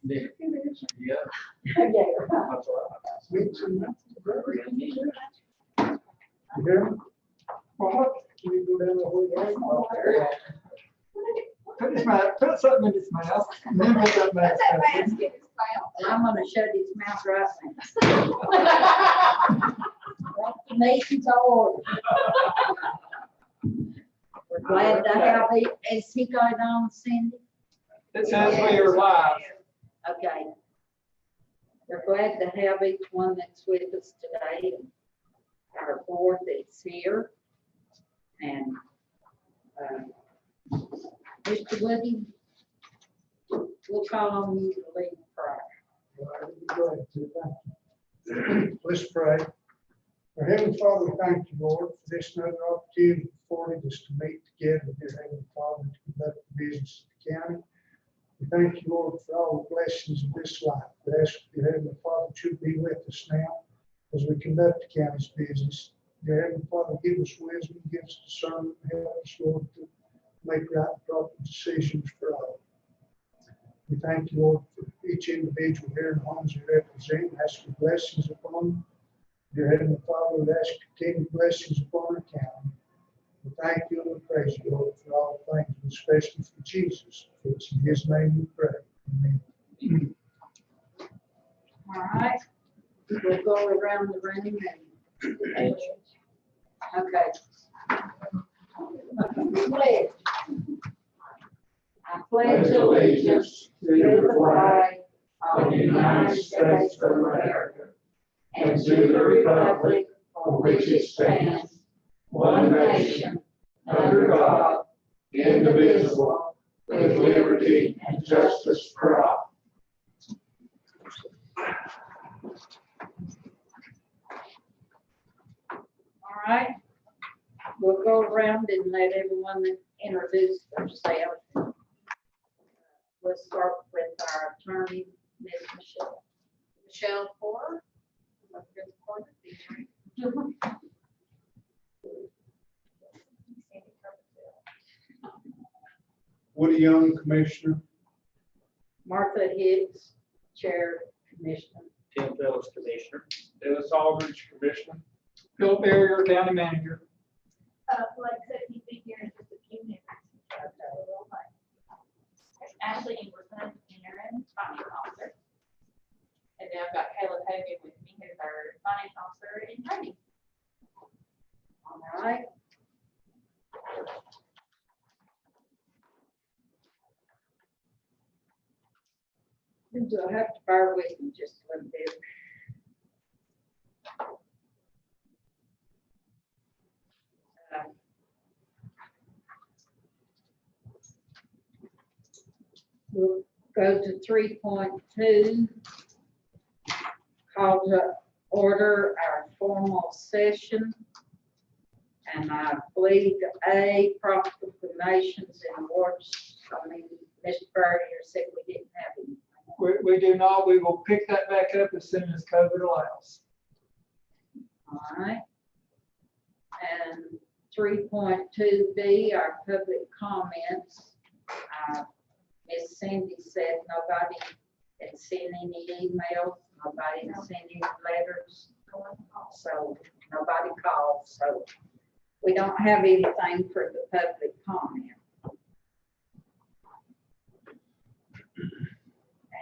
Yeah. Yeah. That's what You hear me? Can you go down the whole way? Oh, there you go. Put something in his mouth, and then put that mask That back man's in. getting his mouth. I'm gonna shut his mouth right now. Nation's order. We're glad to have it. Is he going on, Cindy? It says we are live. Okay. We're glad to have each one that's with us today. Our board that's here. And, Mr. Woody, we'll call on you to lead the prayer. All right, go ahead, too. Thank you. Let's pray. Our Heavenly Father, we thank you, Lord, for this another opportunity afforded us to meet together with your Heavenly Father to conduct the business of the county. We thank you, Lord, for all the blessings of this life. We ask your Heavenly Father to be with us now as we conduct the county's business. Dear Heavenly Father, give us wisdom, give us discernment, help us, Lord, to make right and proper decisions for all. We thank you, Lord, for each individual here in the homes we represent. Ask your blessings upon them. Dear Heavenly Father, we ask continued blessings upon our county. We thank you and we praise you, Lord, for all things, especially for Jesus. For it's in his name we pray. Amen. All right. We'll go around the room and. Okay. Pledge. I pledge allegiance to the flag of the United States of America and to the republic for which it stands, one nation, under God, indivisible, with liberty and justice for all. All right. We'll go around and let everyone introduce themselves. We'll start with our attorney, Ms. Michelle. Michelle Ford. Woody Young, Commissioner. Martha Hicks, Chair, Commissioner. Tim Phillips, Commissioner. Dennis Aldridge, Commissioner. Phil Barrier, County Manager. Like I said, he'll be here in just a few minutes. Ashley Ingleson, interim finance officer. And then I've got Caleb Hogan with me, who's our finance officer in training. All right. You'll have to bear with me just a little bit. We'll go to 3.2. Call to order our formal session. And I believe A, proclamations and awards. I mean, Mr. Berger said we didn't have any. We do not. We will pick that back up as soon as COVID allows. All right. And 3.2B, our public comments. Ms. Cindy said nobody had sent any emails, nobody had sent any letters, so nobody called, so we don't have anything for the public comment.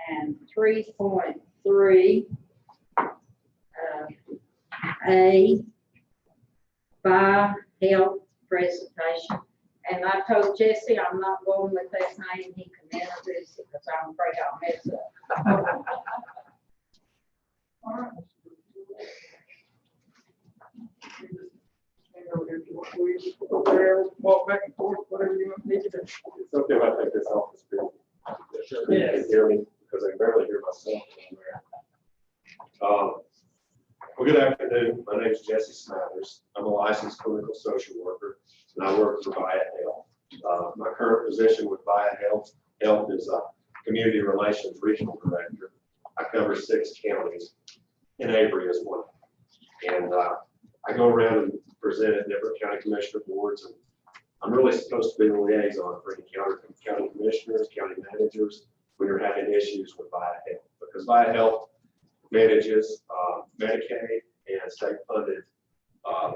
And 3.3, A, by health presentation. And I told Jesse I'm not going with that name. He can introduce it because I'm afraid I'll mess up. Walk back and forth, whatever you want me to do. It's okay if I take this off the screen. You Yes. can hear me because I can barely hear myself. Well, good afternoon. My name is Jesse Smathers. I'm a licensed clinical social worker and I work for Hvac Health. My current position with Hvac Health is a community relations regional director. I cover 6 counties and Avery is one. And I go around and present at different county commissioner boards, and I'm really supposed to be the liaison for any county commissioners, county managers, when you're having issues with ViaHealth, because ViaHealth manages Medicaid and state-funded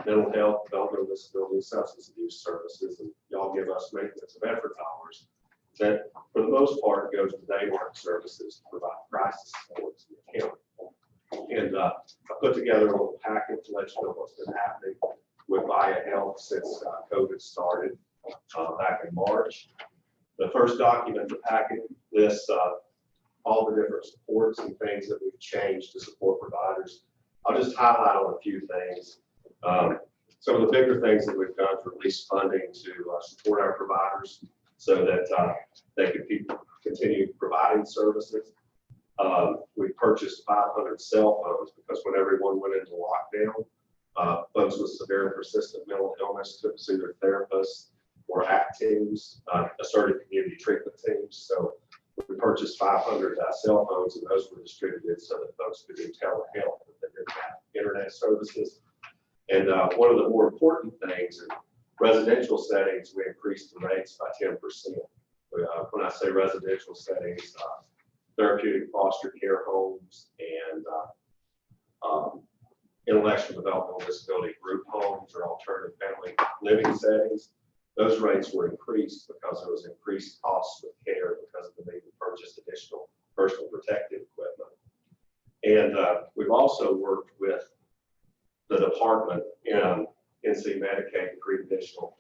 mental health, developmental disability, and substance abuse services, and y'all give us maintenance of effort dollars that, for the most part, goes to day work services to provide crisis support to the county. And I put together a little packet to let you know what's been happening with ViaHealth since COVID started back in March. The first document in the packet lists all the different supports and things that we've changed to support providers. I'll just highlight on a few things. Some of the bigger things that we've done to release funding to support our providers so that they can continue providing services. We purchased 500 cell phones because when everyone went into lockdown, folks with severe and persistent mental illness took to their therapists or ACT teams, asserted community treatment teams. So we purchased 500 cell phones, and those were distributed so that folks could do telehealth if they didn't have internet services. And one of the more important things in residential settings, we increased the rates by 10%. When I say residential settings, therapeutic foster care homes and intellectual developmental disability group homes or alternative family living settings, those rates were increased because there was increased costs with care because of the need to purchase additional personal protective equipment. And we've also worked with the department in NC Medicaid to create additional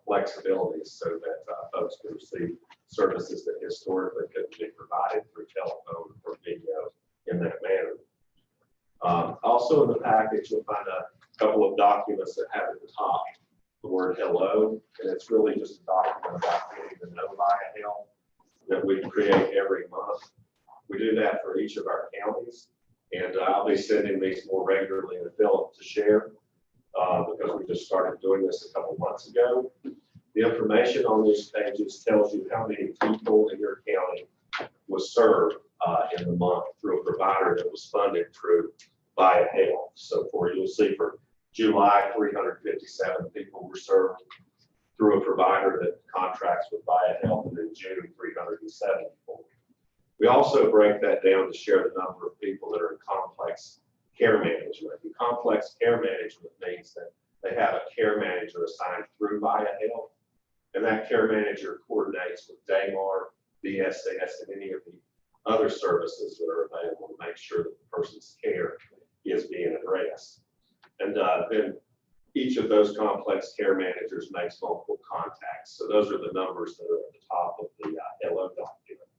flexibilities so that folks can receive services that historically couldn't be provided through telephone or video in that manner. Also in the package, you'll find a couple of documents that have at the top the word hello, and it's really just a document about getting to know ViaHealth that we create every month. We do that for each of our counties, and I'll be sending these more regularly to Philip to share because we just started doing this a couple months ago. The information on these pages tells you how many people in your county was served in the month through a provider that was funded through ViaHealth. So you'll see for July, 357 people were served through a provider that contracts with ViaHealth, and in June, 374. We also break that down to share the number of people that are in complex care management. And complex care management means that they have a care manager assigned through ViaHealth, and that care manager coordinates with DAMAR, BSS, and any of the other services that are available to make sure that the person's care is being addressed. And then each of those complex care managers makes multiple contacts. So those are the numbers that are at the top of the hello document.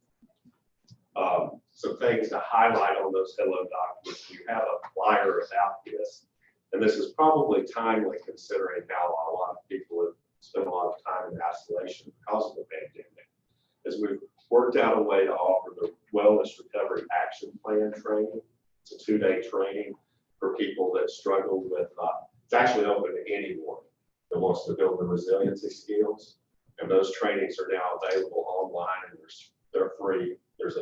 Some things to highlight on those hello documents. You have a flyer about this, and this is probably timely considering how a lot of people have spent a lot of time in isolation because of the pandemic. As we've worked out a way to offer the Wellness Recovery Action Plan training. It's a 2-day training for people that struggle with, it's actually open to anyone that wants to build the resiliency skills. And those trainings are now available online, and they're free. There's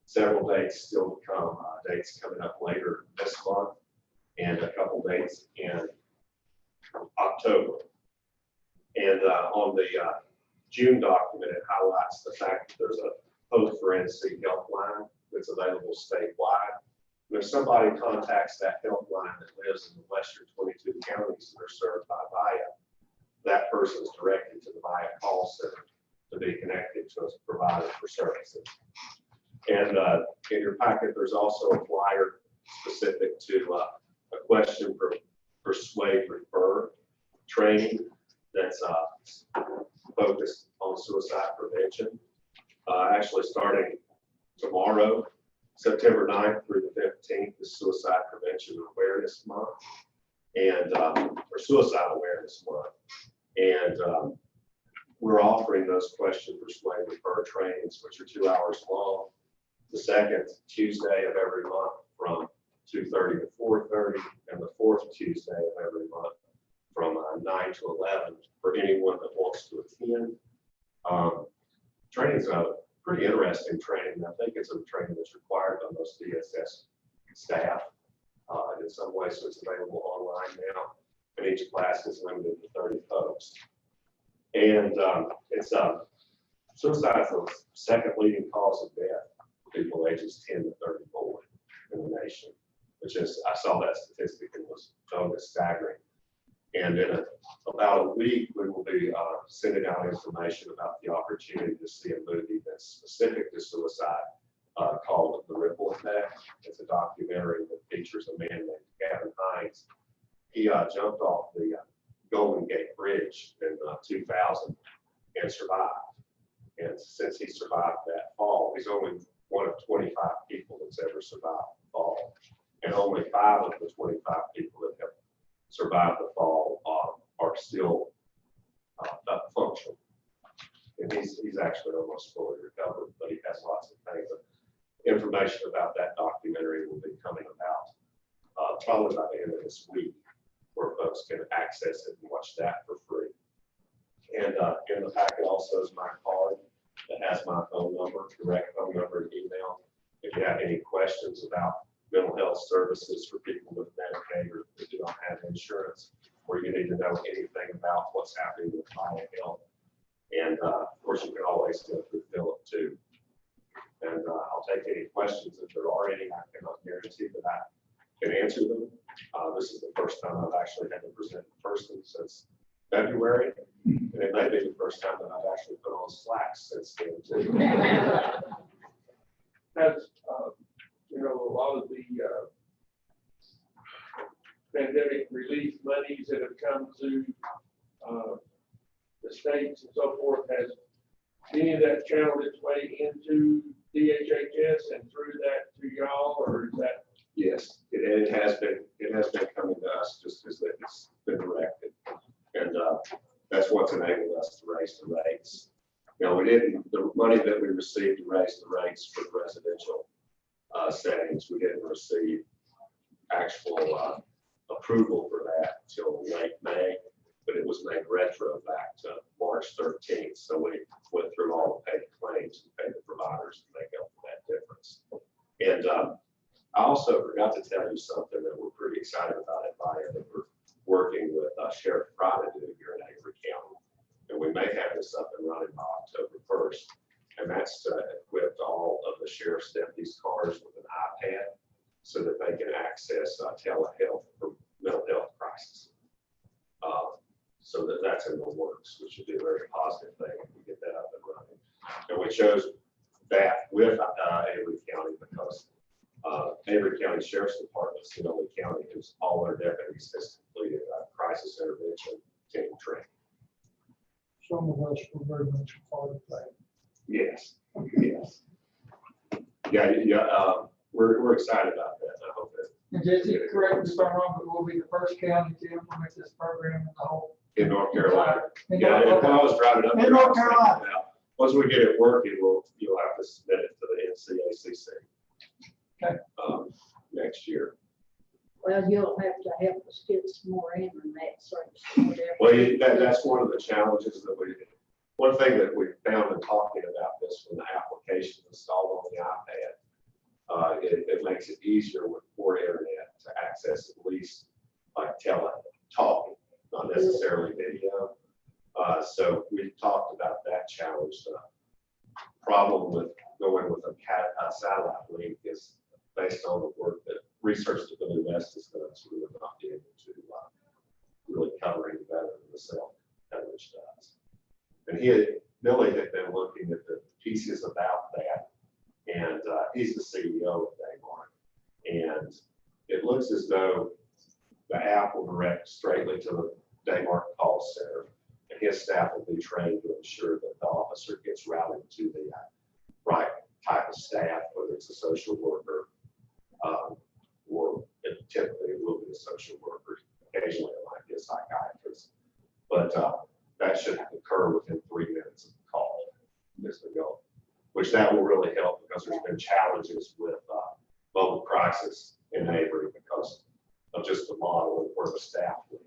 several dates still to come, dates coming up later this month, and a couple dates in October. And on the June document, it highlights the fact that there's a post-forensic helpline that's available statewide. And if somebody contacts that helpline that lives in the western 22 counties that are served by VIA, that person is directed to the VIA call center to be connected to a provider for services. And in your packet, there's also a flyer specific to a question for persuade refer training that's focused on suicide prevention. Actually starting tomorrow, September 9th through the 15th is Suicide Prevention Awareness Month, and or Suicide Awareness Month. And we're offering those question, persuade, refer trainings, which are 2 hours long, the second Tuesday of every month from 2:30 to 4:30, and the fourth Tuesday of every month from 9 to 11 for anyone that wants to attend. Training's a pretty interesting training. I think it's a training that's required by most DSS staff in some ways, so it's available online now. And each class is limited to 30 folks. And it's Suicide is the second leading cause of death for people ages 10 to 34 in the nation, which is, I saw that statistic and was totally staggering. And in about a week, we will be sending out information about the opportunity to see a movie that's specific to suicide called The Ripple Effect. It's a documentary that features a man named Gavin Hines. He jumped off the Golden Gate Bridge in 2000 and survived. And since he survived that fall, he's only one of 25 people that's ever survived the fall. And only 5 of the 25 people that have survived the fall are still functional. And he's actually almost fully recovered, but he has lots of things. Information about that documentary will be coming about probably by the end of this week, where folks can access it and watch that for free. And in the packet also is my card that has my phone number, direct phone number, and email. If you have any questions about mental health services for people with Medicaid or who do not have insurance, or you need to know anything about what's happening with Hvac Health. And of course, you can always go through Philip too. And I'll take any questions if there are any. I cannot guarantee that I can answer them. This is the first time I've actually had to present in person since February. And it may be the first time that I've actually put on slacks since then too. Has, a lot of the pandemic relief monies that have come to the states and so forth, has any of that channeled its way into DHHS and through that to y'all, or is that? Yes, it has been coming to us just as it's been directed. And that's what's enabled us to raise the rates. The money that we received to raise the rates for the residential settings, we didn't receive actual approval for that until late May, but it was made retro back to March 13th. So we went through all the paid claims and paid the providers to make up for that difference. And I also forgot to tell you something that we're pretty excited about at Via, that we're working with Sheriff Fry to do here in Avery County. And we may have this up and running by October 1st. And that's to equip all of the sheriff's deputies' cars with an iPad so that they can access telehealth for mental health crisis. So that's in the works, which would be a very positive thing if we get that up and running. And we chose that with Avery County because Avery County Sheriff's Department is the only county whose all their deputies has completed crisis intervention team training. Some of us were very much a part of that. Yes, yes. Yeah, we're excited about that. I hope that. And Jesse, correct me if I'm wrong, but we'll be the first county to implement this program in the whole. In North Carolina. In Yeah, North when I was driving up In there, North I was thinking Carolina. about, once we get it working, you'll have to submit it to the NCACC. Okay. Next year. Well, you'll have to help us get some more in on that service. Well, that's one of the challenges that one thing that we found in talking about this when the application is installed on the iPad, it makes it easier with poor internet to access at least like talking, not necessarily video. So we talked about that challenge. The problem with going with a satellite link is based on the work that Research to Billy West has done, so we would not be able to really cover any better than the cell coverage does. And Billy had been looking at the pieces about that, and he's the CEO of Daymar. And it looks as though the app will direct straightly to the Daymar call center, and his staff will be trained to ensure that the officer gets routed to the right type of staff, whether it's a social worker, or typically it will be a social worker. Occasionally it might be a psychiatrist, but that should occur within 3 minutes of the call. Is the goal, which that will really help because there's been challenges with mobile crisis in Avery because of just the model of where the staff live.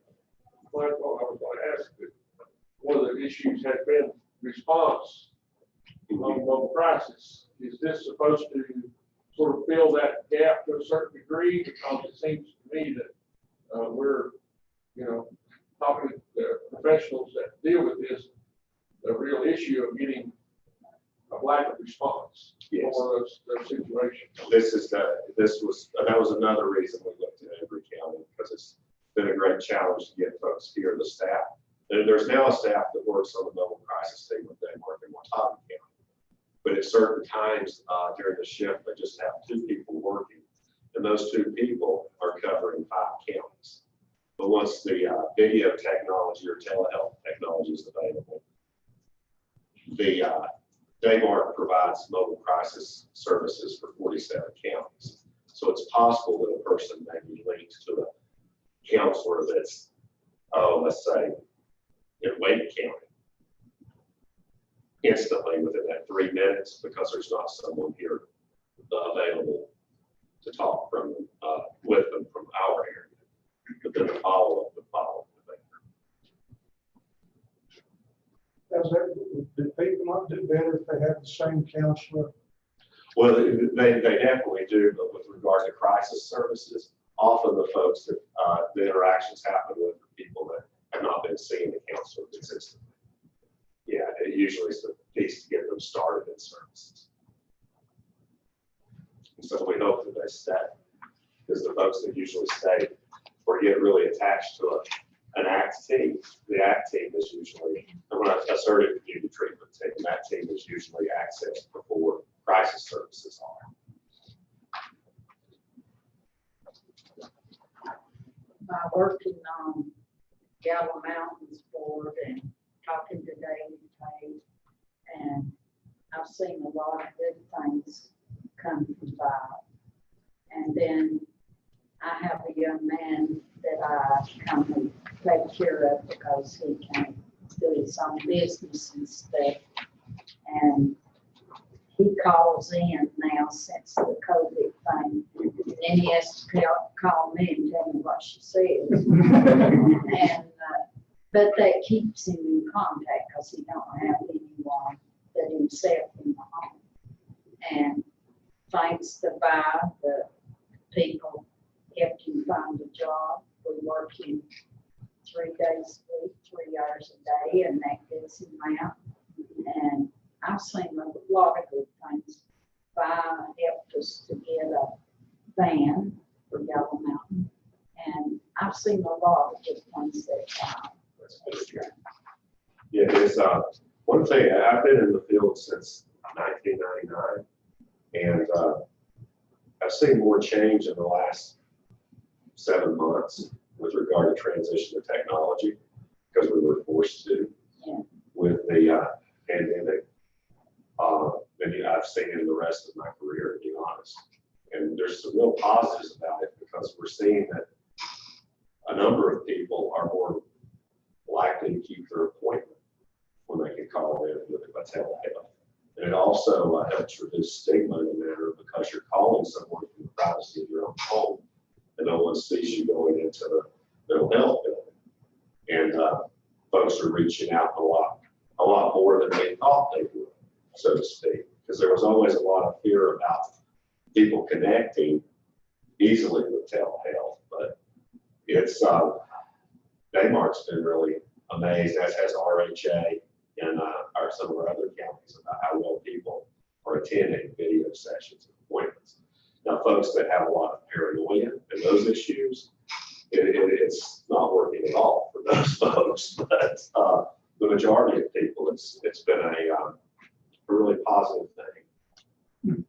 Well, that's what I was going to ask. One of the issues has been response on mobile crisis. Is this supposed to sort of fill that gap to a certain degree? Because it seems to me that we're, talking to the professionals that deal with this, the real issue of getting lack of response Yes. for those situations. That was another reason we looked at Avery County, because it's been a great challenge to get folks here, the staff. There's now a staff that works on the mobile crisis team with Denmark and Watauga County. But at certain times during the shift, they just have 2 people working, and those 2 people are covering 5 counties. But once the video technology or telehealth technology is available, the Denmark provides mobile crisis services for 47 counties. So it's possible that a person may be linked to a counselor that's, let's say, in Wake County instantly within that 3 minutes, because there's not someone here available to talk with them from our area. But then the follow-up would follow. Do people not do better if they have the same counselor? Well, they definitely do, but with regard to crisis services, often the folks that the interactions happen with are people that have not been seeing the counselor consistently. Yeah, it usually is the piece to get them started in services. And so we hope that they stay, because the folks that usually stay or get really attached to an ACT team, the ACT team is usually assertive community treatment team. That team is usually accessed before crisis services are. I worked in Gallo Mountains Board and talking to David Tate, and I've seen a lot of good things come from Hvac. And then I have a young man that I come and take care of because he can't do his own business and stuff. And he calls in now since the COVID thing, and then he has to call me and tell me what she says. And but that keeps him in contact because he don't have anyone but himself in the home. And thanks to Hvac, the people helped him find a job. We work him 3 days a week, 3 hours a day, and that gets him out. And I've seen a lot of good things. Hvac helped us to get a van for Yellow Mountain, and I've seen a lot of good things that he's done. Yeah, it's one thing. I've been in the field since 1999, and I've seen more change in the last 7 months with regard to transition to technology, because we were forced to with the pandemic. Than I've seen in the rest of my career, to be honest. And there's some real positives about it, because we're seeing that a number of people are more likely to keep their appointment when they can call in and look at telehealth. And it also helps reduce stigma in the matter, because you're calling someone from the privacy of your own home, and no one sees you going into the mental health building. And folks are reaching out a lot more than they thought they would, so to speak, because there was always a lot of fear about people connecting easily with telehealth. But it's Denmark's been really amazed, as has RHA and some of our other counties, about how well people are attending video sessions and appointments. Now, folks that have a lot of paranoia and those issues, it's not working at all for those folks. But the majority of people, it's been a really positive thing.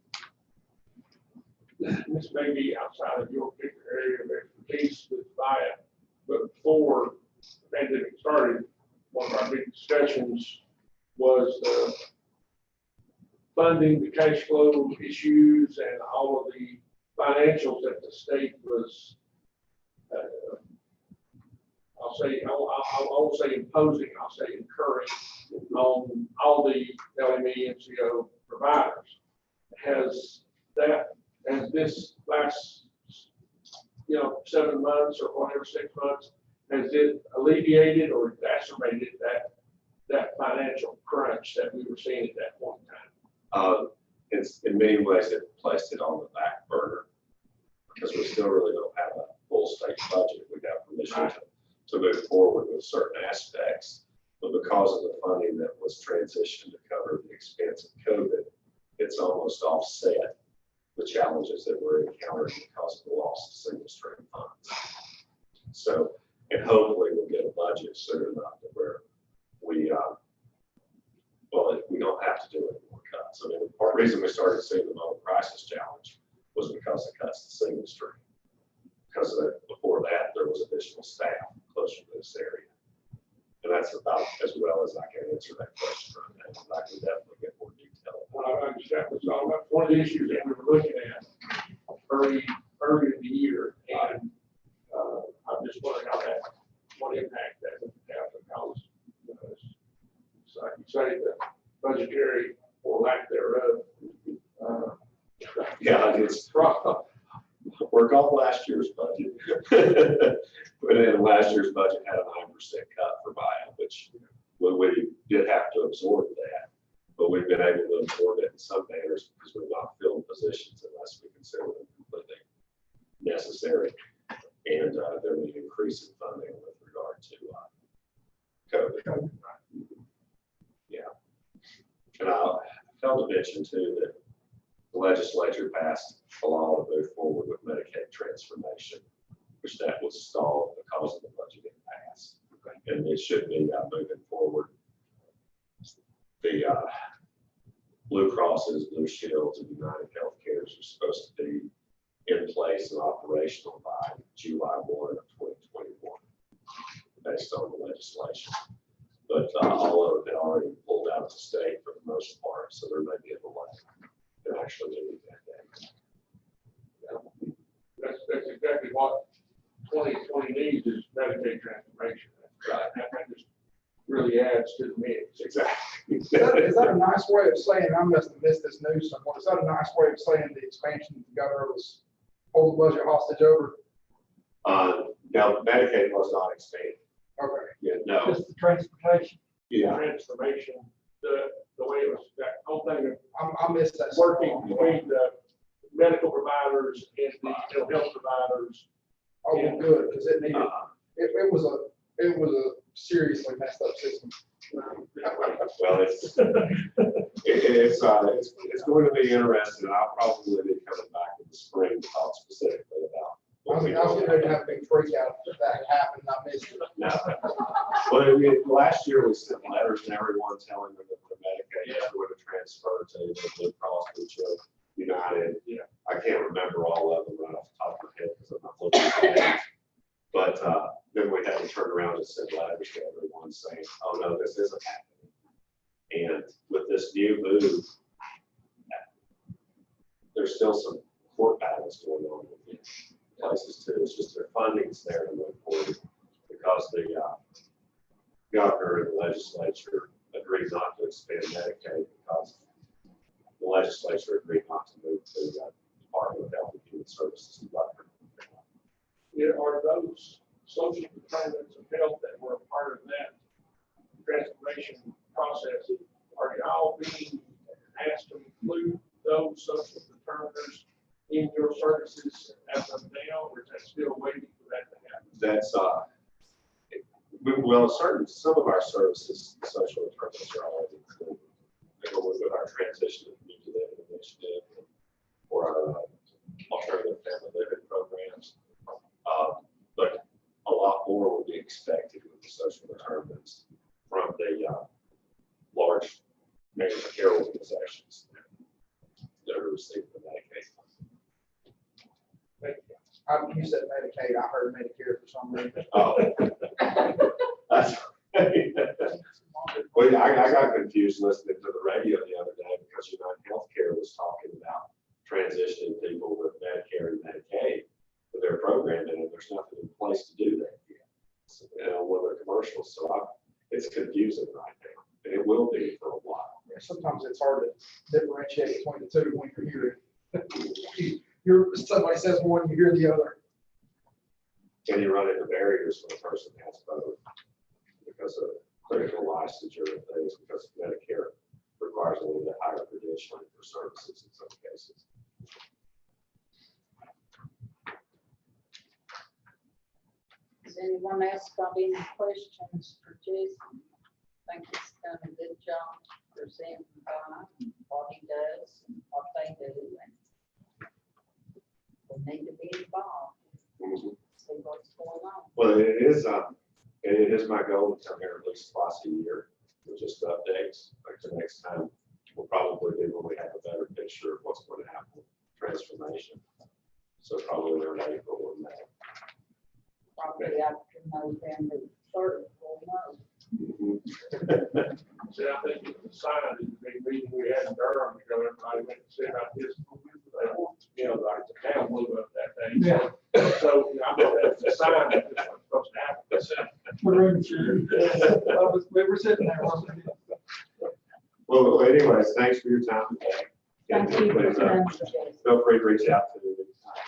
This may be outside of your particular area of expertise with Hvac, but before the pandemic started, one of our big discussions was funding, the cash flow issues, and all of the financials that the state was, I won't say imposing, I'll say encouraging on all the LME and CO providers. Has this last, 7 months or whatever, 6 months, has it alleviated or exacerbated that financial crunch that we were seeing at that point in time? It's in many ways it placed it on the back burner, because we still really don't have a full state budget. We got permission to move forward with certain aspects. But because of the funding that was transitioned to cover the expense of COVID, it's almost offset the challenges that we're encountering because of the loss of single stream funds. So, and hopefully we'll get a budget soon enough to where we, well, we don't have to do any more cuts. I mean, the part reason we started seeing the mobile crisis challenge was because of cuts to single stream. Because of that, before that, there was additional staff closer to this area. And that's about as well as I can answer that question right now. I can definitely get more detail. I understand what's all about. One of the issues that we were looking at early in the year, and I'm just wondering how that, what impact that would have, because, it's like you say, the budgetary or lack thereof. Yeah, it's work off last year's budget. But then last year's budget had a 9% cut for buyout, which we did have to absorb that. But we've been able to absorb it in some manners because we're not filling positions unless we consider them completely necessary. And there was an increase in funding with regard to COVID. Yeah. And I failed to mention too that the legislature passed a law to move forward with Medicaid transformation, which that was stalled because of the budget impasse. And it should be moving forward. The Blue Crosses, Blue Shields, and United Healthcares are supposed to be in place and operational by July 1 of 2021, based on the legislation. But all of it already pulled out of the state for the most part, so there may be a delay in actually doing that day. That's exactly what 2020 needs is Medicaid transformation. That just really adds to the mix. Exactly. Is that a nice way of saying, I must have missed this news somewhere, is that a nice way of saying the expansion the governor was holding the budget hostage over? Now, Medicaid was not expanded. Okay. Yeah, no. Just the transportation. Yeah. Transformation, the way it was, that whole thing of I missed that. working between the medical providers and the mental health providers. Oh, well, good, because it needed, it was a seriously messed up system. Well, it's going to be interesting, and I'll probably be coming back in the spring to talk specifically about. I was getting ready to have a big freak out if that happened, and I missed it. No. Well, last year we sent letters to everyone telling them that the Medicaid is going to transfer to the Blue Cross Blue Shield, United. Yeah. I can't remember all of them right off the top of my head because I'm not looking at it. But then we had to turn around and send letters to everyone saying, oh no, this isn't happening. And with this new move, there's still some court battles going on with these places too. It's just their funding's there to move forward because the governor and the legislature agreed not to expand Medicaid because the legislature agreed not to move to the Department of Health and Human Services. Are those social determinants of health that were a part of that transformation process, are y'all being asked to include those social determinants in your services as of now, or is that still waiting for that to happen? That's well, some of our services, social determinants are already included. With our transition to community living initiative or our alternative family living programs. But a lot more will be expected with the social determinants from the large major care organizations that are receiving the Medicaid. You said Medicaid, I heard Medicare for some reason. Oh, that's right. Well, I got confused listening to the radio the other day because United Healthcare was talking about transitioning people with Medicare and Medicaid for their program, and there's nothing in place to do that yet. So, one of their commercials, so it's confusing right now, and it will be for a while. Yeah, sometimes it's hard to differentiate between the two when you're hearing. Somebody says one, you hear the other. And you run into barriers when a person has both because of clinical licensure and things, because Medicare requires a little bit higher credentialing for services in some cases. Does anyone else got any questions for Jason? think he's done a good job presenting what he does and what they do. And we need to be involved, see what's going on. Well, it is my goal to come here at least twice a year with just updates. Like the next time, we'll probably be when we have a better picture of what's going to happen, transformation. So probably around April or May. Probably after November 3rd, we'll know. So I think it was signed in the big meeting we had in Durham, everybody went and said about this. Like the town blew up that day. Yeah. So I think that's a sign that this was supposed to happen. We're in sure. We were sitting there, wasn't we? Well, anyways, thanks for your time today. Thank you for Please, coming, Jason. feel free to reach out to me.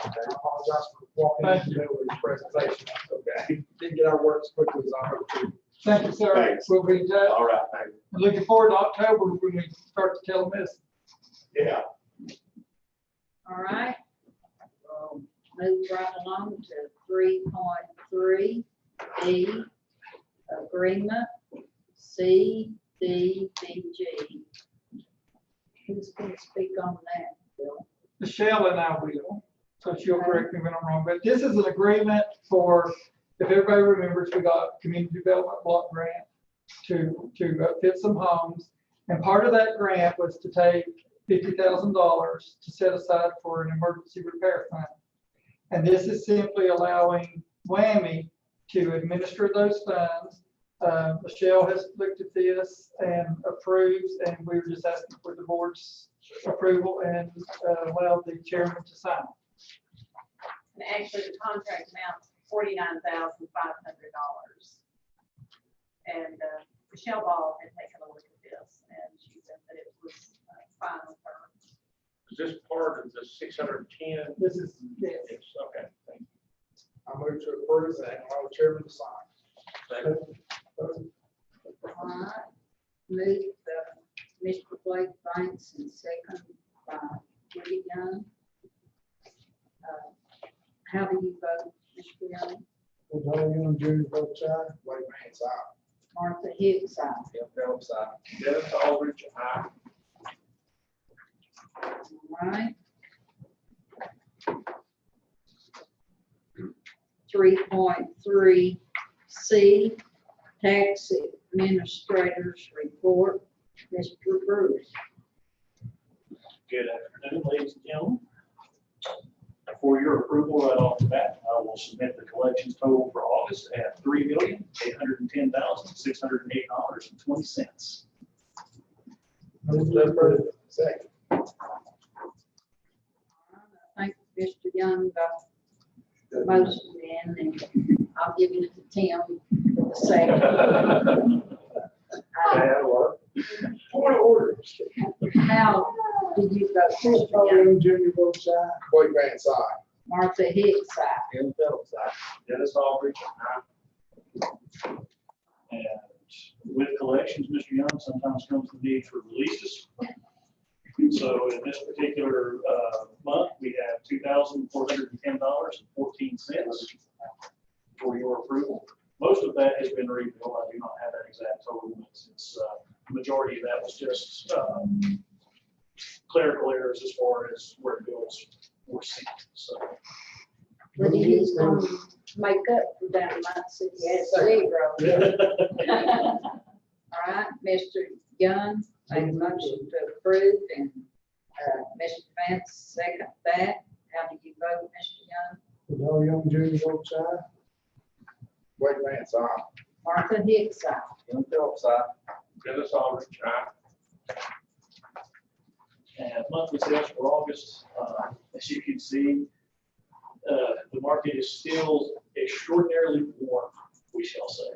I apologize for walking Thank into the middle of this presentation. Okay. Didn't get our work as quickly as I hoped to. Thank you, sir. Thanks. We'll be in touch. All right, thank you. I'm looking forward to October when we start to tell them this. Yeah. All right. We'll move right along to 3.3 B, agreement CDBG. Who's going to speak on that, Bill? Michelle and I will, so she'll correct me when I'm wrong, but this is an agreement for, if everybody remembers, we got community development block grant to fit some homes. And part of that grant was to take $50,000 to set aside for an emergency repair fund. And this is simply allowing WWAMI to administer those funds. Michelle has looked at this and approves, and we were just asking for the board's approval and allow the chairman to sign. And actually, the contract amounts $49,500. And Michelle Ball had taken a look at this, and she said that it was fine with her. Is this part of the 610? This is, yes. Yes, okay, thank you. I move to approve and allow the chairman to sign. All right. Move Mr. Blake Banks and second by Woody Young. How do you vote, Mr. Young? O'Donnell, Young, Junior, vote aye. White man's aye. Martha Hicks, aye. Tim Phelps, aye. Dennis Aldridge, aye. All right. 3.3 C, tax administrators report, Mr. Bruce. Good afternoon, ladies and gentlemen. For your approval right off the bat, I will submit the collections total for August at $3,810,608.20. Move to approve. Second. I think Mr. Young got the motion in, and I'll give it to Tim for the second. Point of order. How did you vote, Mr. O'Donnell, Young? Young, Junior, vote aye. White man's aye. Martha Hicks, aye. Tim Phelps, aye. Dennis Aldridge, aye. And with collections, Mr. Young, sometimes comes the need for releases. So in this particular month, we have $2,410.14 for your approval. Most of that has been rebilled. I do not have that exact total, since the majority of that was just clerical errors as far as where bills were sent. So But he's going to make up for that month, so he has zero. All right, Mr. Young made a motion to approve, and Mr. Vance second that. How do you vote, Mr. Young? O'Donnell, Young, Junior, vote aye. White man's aye. Martha Hicks, aye. Tim Phelps, aye. Dennis Aldridge, aye. and monthly sales for August, as you can see, the market is still extraordinarily warm, we shall say.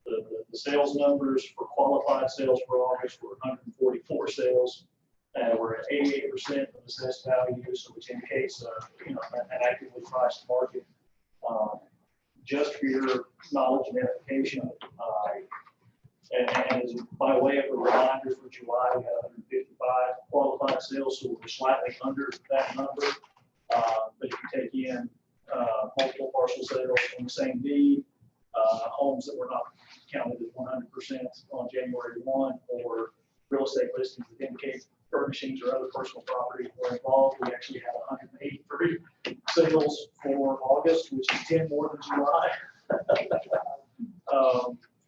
The sales numbers for qualified sales for August were 144 sales. We're at 88% of assessed value, so which indicates an actively priced market. Just for your knowledge and edification, and as by way of a reminder, for July, we had 155 qualified sales, so we're slightly under that number. But if you take in multiple partial sales on the same deed, homes that were not on January 1, or real estate listings that indicate furnishings or other personal property were involved. We actually had 183 sales for August, which is 10 more than July.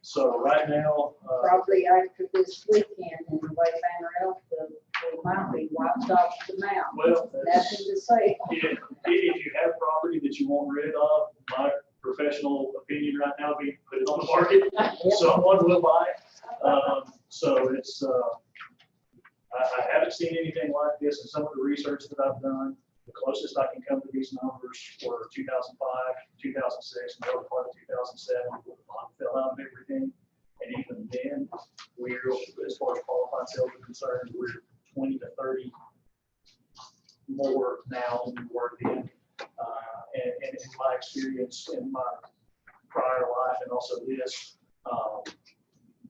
So right now, Probably after this weekend in the way Banner Elk, we might be wiped off the map. well, Nothing to say. if you have property that you want rid of, my professional opinion right now, be put it on the market. Someone will buy it. So it's, I haven't seen anything like this in some of the research that I've done. The closest I can come to these numbers were 2005, 2006, and the early part of 2007, when the bond fell out and everything. And even then, we're, as far as qualified sales are concerned, we're 20 to 30 more now than we were then. And in my experience in my prior life and also this,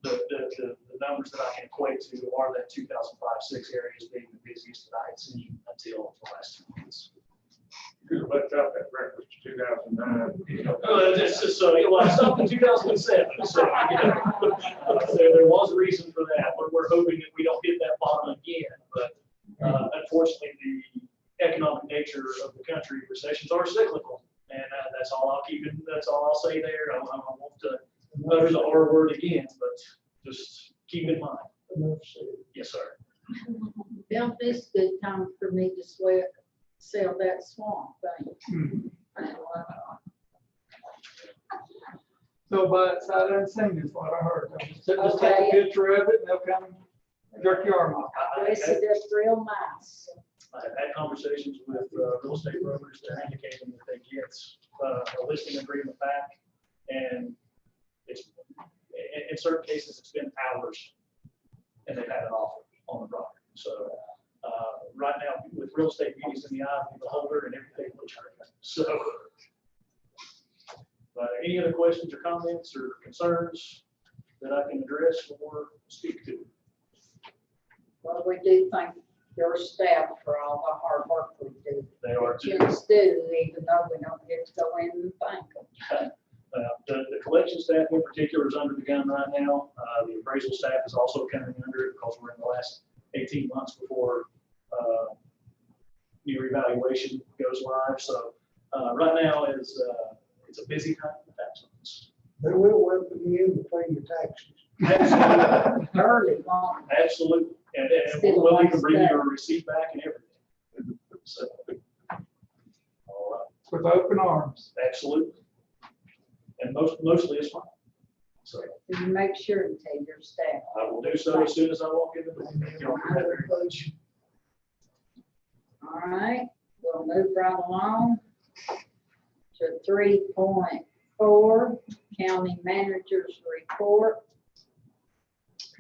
the numbers that I can equate to are that 2005-06 area as being the busiest that I had seen until the last 2 months. Could have left out that reference to 2009. It's just, so it was up in 2007, so, you know, there was a reason for that. We're hoping that we don't hit that bottom again, but unfortunately, the economic nature of the country, recessions are cyclical, and that's all I'll keep in, that's all I'll say there. I won't utter the R word again, but just keep in mind. Yes, sir. Don't this good time for me to sell that swamp thing? So by sight unseen is what I heard. Just take a picture of it and they'll come jerk your arm off. This is just real nice. I've had conversations with real estate brokers that are indicating that they get a listing agreement back, and it's, in certain cases, it's been hours, and they've had an offer on the property. So right now, with real estate meetings in the eye of the beholder and everything looks great. So, any other questions or comments or concerns that I can address or speak to? Well, we do thank your staff for all the hard work we do. They are too. Kids do, even though we don't get to go in and thank them. The collection staff in particular is under the gun right now. The appraisal staff is also coming under it because we're in the last 18 months before new revaluation goes live. So right now is it's a busy time for tax office. They will welcome you in between your taxes. Absolutely. Early on. Absolutely. And we'll even bring you a receipt back and everything. So, all right. With open arms. Absolutely. And mostly it's fine. So You make sure to tell your staff. I will do so as soon as I walk in the door. Thank you all very much. All right, we'll move right along to 3.4, County Manager's Report.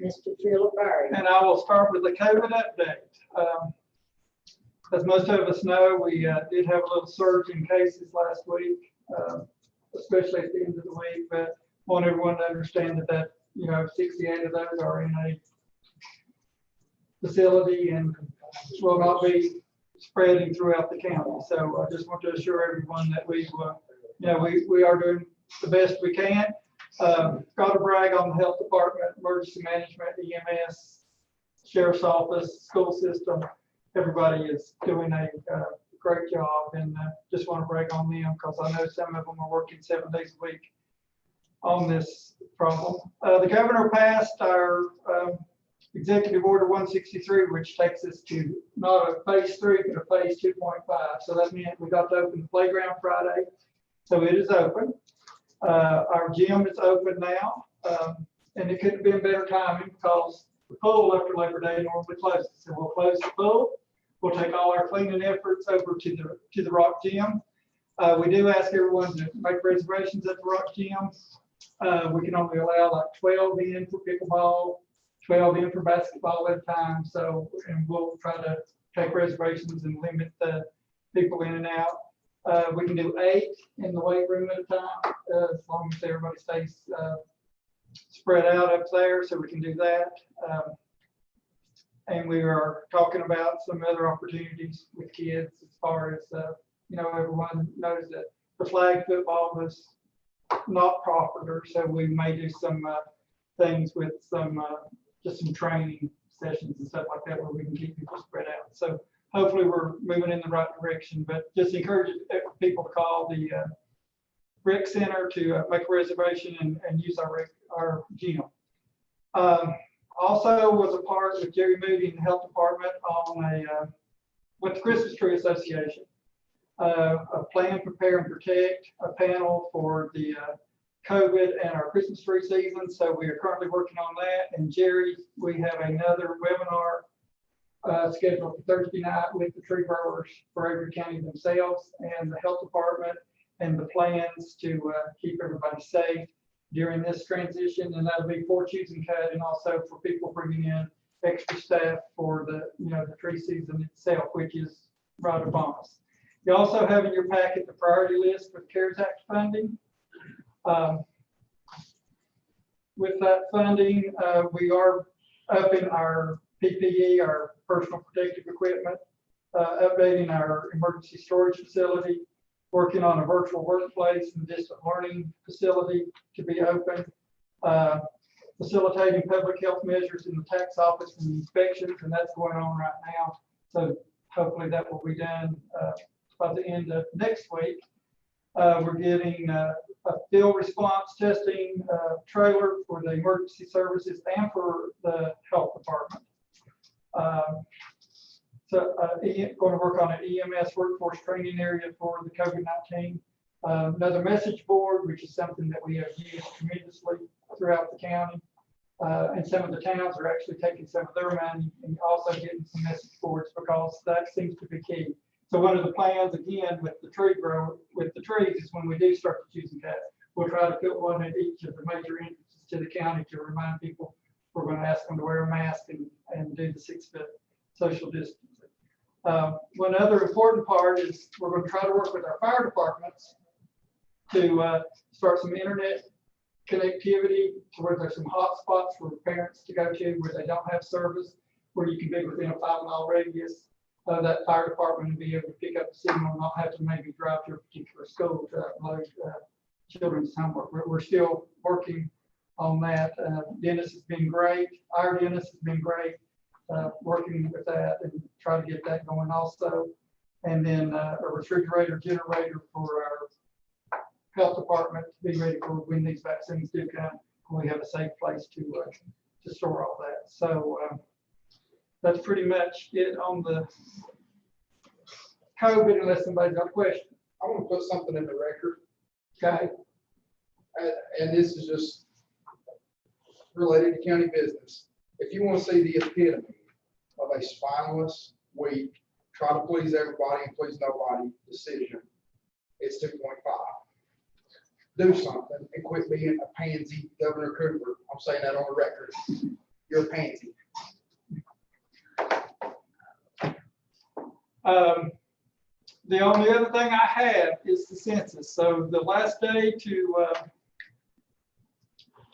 Mr. Philip Avery. And I will start with the COVID update. As most of us know, we did have a little surge in cases last week, especially at the end of the week, but want everyone to understand that, 68 of those are in a facility and will not be spreading throughout the county. So I just want to assure everyone that we are doing the best we can. Got to brag on the health department, emergency management, EMS, sheriff's office, school system. Everybody is doing a great job, and just want to brag on them because I know some of them are working 7 days a week on this problem. The governor passed our Executive Order 163, which takes us to not a phase 3, but a phase 2.5. So that meant we got to open the playground Friday. So it is open. Our gym is open now, and it couldn't have been better timing because the pool after Labor Day normally closes. So we'll close the pool. We'll take all our cleaning efforts over to the Rock Gym. We do ask everyone to make reservations at the Rock Gym. We can only allow like 12 in for pickleball, 12 in for basketball at a time. So, and we'll try to take reservations and limit the people in and out. We can do 8 in the weight room at a time, as long as everybody stays spread out up there, so we can do that. And we are talking about some other opportunities with kids as far as, everyone knows that the flag football was not popular, so we may do some things with some, just some training sessions and stuff like that where we can keep people spread out. So hopefully we're moving in the right direction, but just encourage people to call the rec center to make a reservation and use our gym. Also was a part with Jerry Moody in the health department on with the Christmas Tree Association. A plan, prepare and protect, a panel for the COVID and our Christmas tree season. So we are currently working on that. And Jerry, we have another webinar scheduled for Thursday night with the tree growers for Avery County themselves and the health department and the plans to keep everybody safe during this transition. And that'll be for choose and cut and also for people bringing in extra staff for the, the tree season itself, which is right upon us. You also have in your packet the priority list for the CARES Act funding. With that funding, we are upping our PPE, our personal protective equipment, updating our emergency storage facility, working on a virtual workplace and distant learning facility to be open, facilitating public health measures in the tax office and inspections, and that's going on right now. So hopefully that will be done by the end of next week. We're getting a field response testing trailer for the emergency services and for the health department. Going to work on an EMS workforce training area for the COVID-19. Another message board, which is something that we have used tremendously throughout the county. And some of the towns are actually taking some of their money and also getting some message boards because that seems to be key. So one of the plans, again, with the tree grow, with the trees is when we do start to choose and cut, we'll try to put one at each of the major entrances to the county to remind people we're going to ask them to wear a mask and do the 6-foot social distancing. One other important part is we're going to try to work with our fire departments to start some internet connectivity to where there's some hot spots for parents to go to where they don't have service, where you can be within a 5-mile radius of that fire department and be able to pick up the signal and not have to maybe drive to a particular school to upload children's homework. We're still working on that. Dennis has been great. Our Dennis has been great working with that and try to get that going also. And then a refrigerator generator for our health department to be ready for when these vaccines do come. We have a safe place to store all that. So that's pretty much it on the COVID, unless somebody's got a question. I want to put something in the record, Okay. and this is just related to county business. If you want to see the epitome of a spineless, weak, try to please everybody and please nobody decision, it's 2.5. Do something and quit being a pansy, Governor Cooper. I'm saying that on the record. You're a pansy. The only other thing I have is the census. So the last day to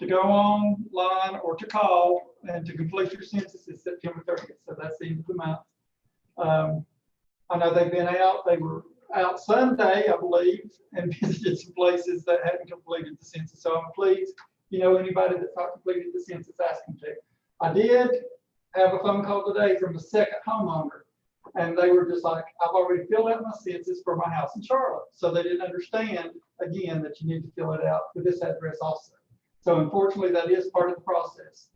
go online or to call and to complete your census is September 30th. So that's the end of the month. I know they've been out. They were out Sunday, I believe, and visited some places that hadn't completed the census. So I'm pleased, anybody that's not completed the census, ask them to. I did have a phone call today from a second homeowner. And they were just like, I've already filled out my census for my house in Charlotte. So they didn't understand, again, that you need to fill it out for this address also. So unfortunately, that is part of the process.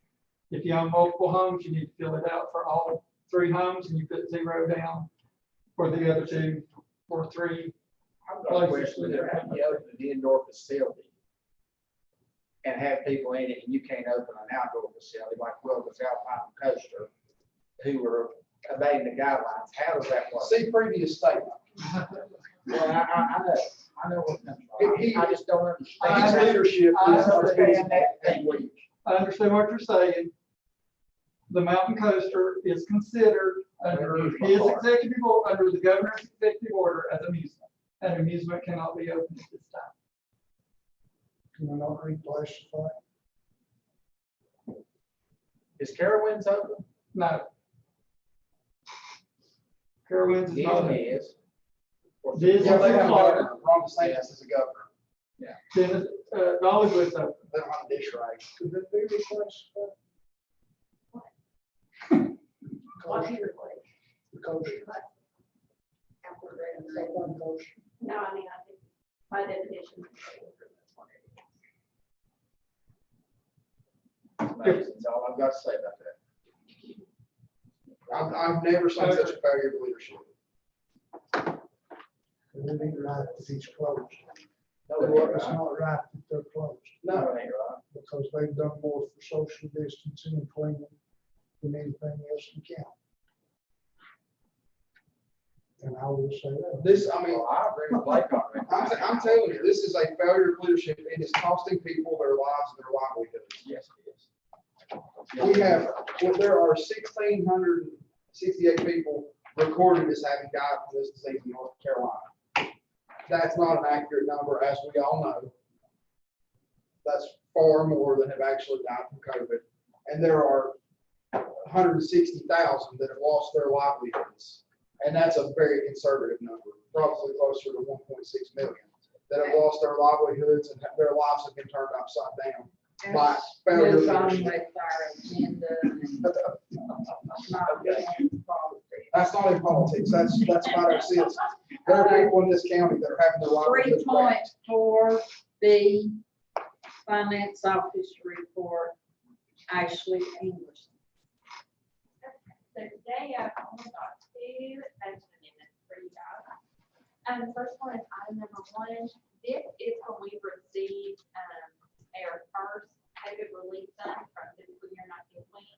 If you own multiple homes, you need to fill it out for all 3 homes and you put 0 down for the other 2 or 3. I've got a question. There have to open an indoor facility and have people in it, and you can't open an outdoor facility like Wilkes Alpine Coaster, who were obeying the guidelines. How does that work? See previous statement. Well, I know what comes from. I just don't His understand. leadership I is understand that week. I understand what you're saying. The mountain coaster is considered under his executive order, under the governor's executive order as amusement. And amusement cannot be open at this time. Can I not reclassify? Is Carowinds open? No. Carowinds is not. Disney is. Disney Yeah, they is have Florida. Ron DeSantis as a governor. Dennis, Dolly was open. They don't have a dish rag. Could that be replaced? What's your place? The kosher. Someone kosher. No, I mean, I think by definition. That's all I've got to say about that. I've never seen such a failure of leadership. It ain't right that he's closed. No, it ain't It's right. not right that they're closed, No, it ain't right. because they've done more for social distancing and cleaning than anything else in county. And I will say that. This, I mean, Well, I agree with Blake on that. I'm telling you, this is a failure of leadership. It is costing people their lives and their livelihoods. Yes, it is. We have, well, there are 1,668 people recorded as having died from this disease in North Carolina. That's not an accurate number, as we all know. That's far more than have actually died from COVID. And there are 160,000 that have lost their livelihoods. And that's a very conservative number, probably closer to 1.6 million that have lost their livelihoods and their lives have been turned upside down by failure of Move on leadership. with our agenda and not in politics. That's not in politics. That's about our citizens. There are people in this county that are having their livelihoods. wrecked. 3.4B, Finance Office Report, Ashley English. So today I've only got two budget amendments for you guys. The first one is item number 1. This is when we received, our first COVID relief fund from fiscal year 1920.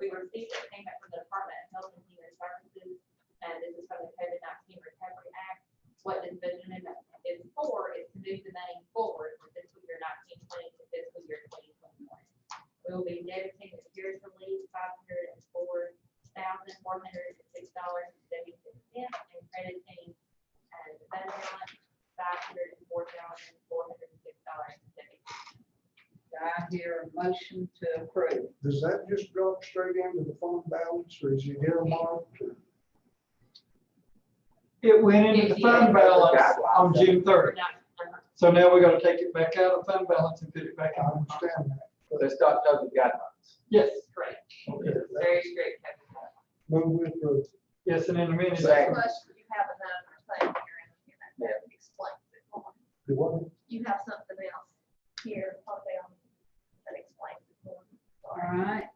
We received a payment from the Department of Health and Human Services, and this is from the COVID-19 Recovery Act. What this budget amendment is for is to move the money forward from fiscal year 1920 to fiscal year 2021. We will be debiting the CARES relief $504,406.76 and crediting the fund balance $504,406.76. I hear a motion to approve. Does that just drop straight into the fund balance, or is it earmarked? Or- It went into the fund balance on June 30th. So now we're gonna take it back out of fund balance and put it back I on. understand that. But it's not totally guidelines. Yes, Correct. Okay, Very strict. move with the, yes, and in a minute. Second. Plus, you have another thing here that explains it more. the one, You have something else here, that explains it more. All right,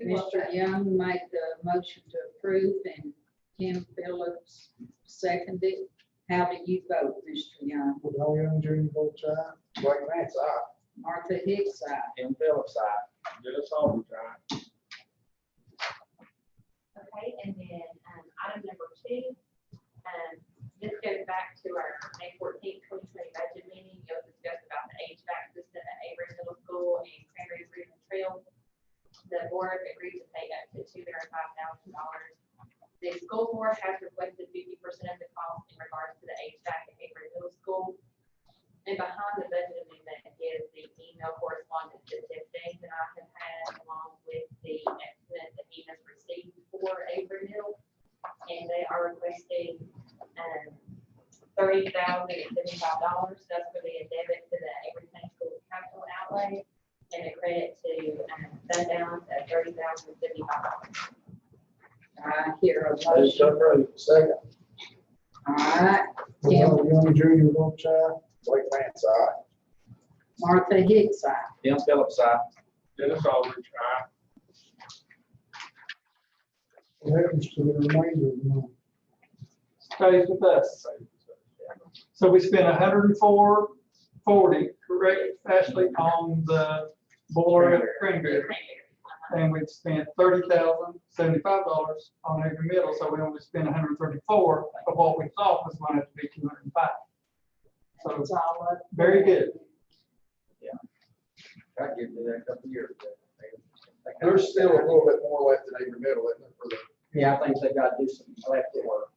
Mr. Young made the motion to approve and Kim Phillips seconded. How do you vote, Mr. Young? with all young junior votes aye. Blake Grant's aye. Martha Hicks, aye. Tim Phillips, aye. Dennis Alder's aye. Okay, and then, item number 2, this goes back to our May 14th, 2020 budget meeting. You'll discuss about the HVAC system at Avery Middle School and Cranberry Trail. The board agreed to pay up to $205,000. The school board has requested 50% of the cost in regards to the HVAC at Avery Middle School. And behind the budget amendment is the email correspondence that Tiff James and I have had, along with the estimate that he has received for Avery Middle. And they are requesting $30,075. That's going to be a debit to the Avery County School capital outlay and a credit to fund balance of $30,075. I hear a Move to motion. approve. Second. All right, With Tim, all young junior votes aye. Blake Grant's aye. Martha Hicks, aye. Tim Phillips, aye. Dennis Alder's aye. What happens to the remainder of the money? Stays with us. So we spent $104.40, correct, Ashley, on the boiler at Cranberry. And we've spent $30,075 on Avery Middle, so we only spent 134 of what we thought was going to be 205. So That's all up. very good. I give you that a couple of years ago. There's still a little bit more left in Avery Middle, isn't there, for the, Yeah, I think they got to do some left work.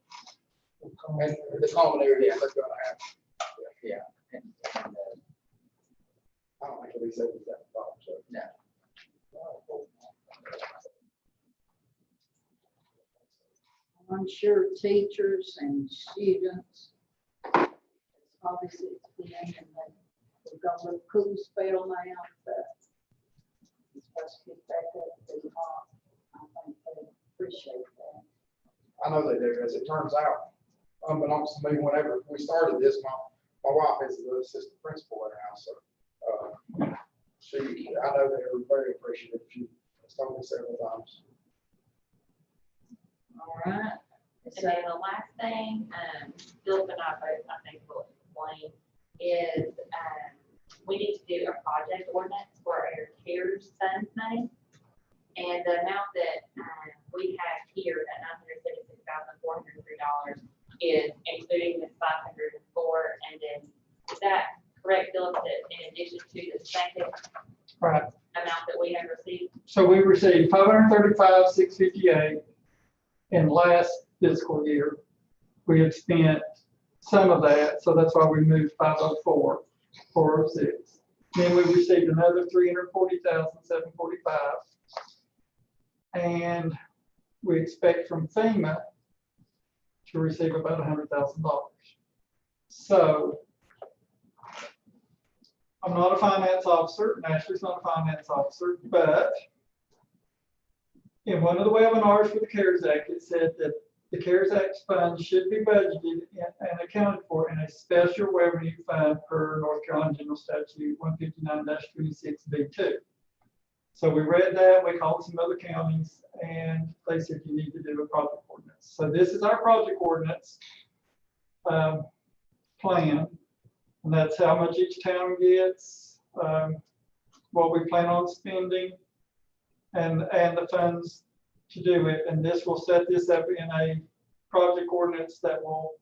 and the common areas they're gonna have. Yeah. I don't think it'll be $77, so. No. I'm sure teachers and students, obviously it's been, and we've got a little cool spell now, but it's supposed to get back up to the hot. I think they appreciate that. I know they do, as it turns out, unbeknownst to me, whenever we started this, my wife is the assistant principal at our house, so, I know they were very appreciative. She has told me several times. All right. And then the last thing, Philip and I both, I think, will explain is, we need to do a project ordinance for our CARES funds money. And the amount that, we have here, that $976,403 is including the 504. And then, is that correct, Philip, that in addition to the second Right. amount that we have received? So we received 535,658 in last fiscal year. We had spent some of that, so that's why we moved 504, 406. Then we received another 340,745. And we expect from FEMA to receive about $100,000. So I'm not a finance officer, and Ashley's not a finance officer, but in one of the webinars for the CARES Act, it said that the CARES Act funds should be budgeted and accounted for in a special revenue fund per North Carolina General Statute 159-26B2. So we read that, we called some other counties, and they said you need to do a project ordinance. So this is our project ordinance plan, and that's how much each town gets, what we plan on spending, and the funds to do it. And this will set this up in a project ordinance that will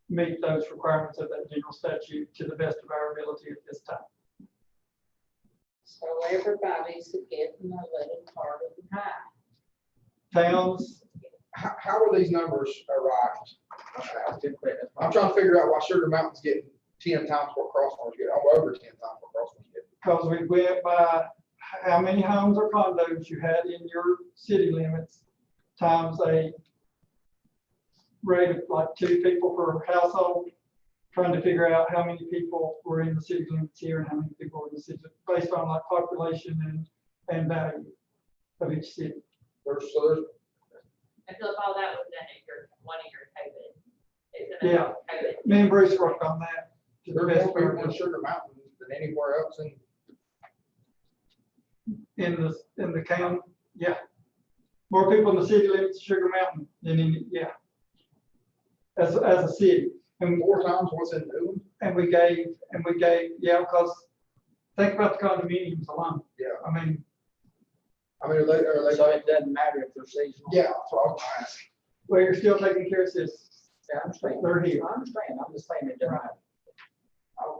meet those requirements of that general statute to the best of our ability at this time. So everybody's getting a little part of the pie. Towns, How are these numbers arrived? I'm trying to figure out why Sugar Mountain's getting 10 times what Crossmore's getting, over 10 times what Crossmore's getting. because we went by how many homes or condos you had in your city limits times a rate of like 2 people per household, trying to figure out how many people were in the city limits here and how many people were in the city, based on like population and value of each city. I feel like all that was done at one of your COVID. Yeah. COVID. Me and Bruce worked on that to the There's best more of our people in ability. Sugar Mountain than anywhere else In the county, yeah. More people in the city limits of Sugar Mountain than in, yeah. As a city. And 4 times what's in Newland. And we gave, yeah, because think about the condominiums alone. Yeah. I mean, Are they? So it doesn't matter if they're seasonal? Yeah, that's what I was asking. well, you're still taking care of this. Yeah, I understand. They're here. I understand. I'm just saying it doesn't matter.